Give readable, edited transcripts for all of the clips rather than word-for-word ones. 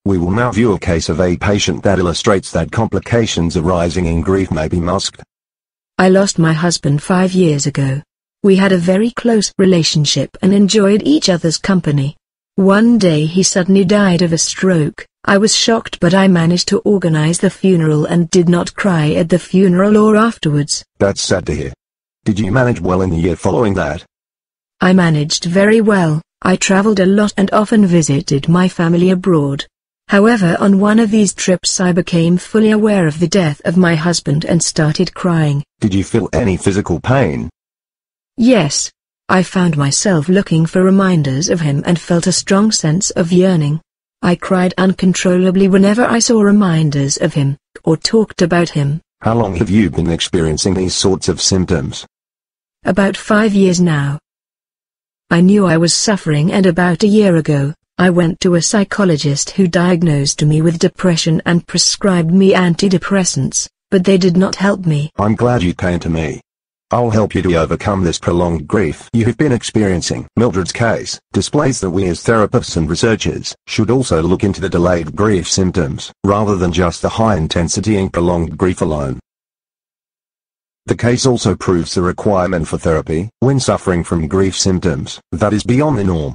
We will now view a case of a patient that illustrates that complications arising in grief may be masked. I lost my husband 5 years ago. We had a very close relationship and enjoyed each other's company. One day he suddenly died of a stroke. I was shocked, but I managed to organize the funeral and did not cry at the funeral or afterwards. That's sad to hear. Did you manage well in the year following that? I managed very well. I traveled a lot and often visited my family abroad. However, on one of these trips I became fully aware of the death of my husband and started crying. Did you feel any physical pain? Yes. I found myself looking for reminders of him and felt a strong sense of yearning. I cried uncontrollably whenever I saw reminders of him, or talked about him. How long have you been experiencing these sorts of symptoms? About 5 years now. I knew I was suffering, and about a year ago, I went to a psychologist who diagnosed me with depression and prescribed me antidepressants, but they did not help me. I'm glad you came to me. I'll help you to overcome this prolonged grief you have been experiencing. Mildred's case displays that we as therapists and researchers should also look into the delayed grief symptoms, rather than just the high intensity and prolonged grief alone. The case also proves the requirement for therapy when suffering from grief symptoms that is beyond the norm.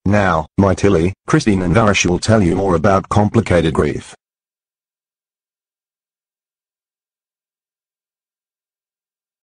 Now, Mythili, Christine and Varesh will tell you more about complicated grief.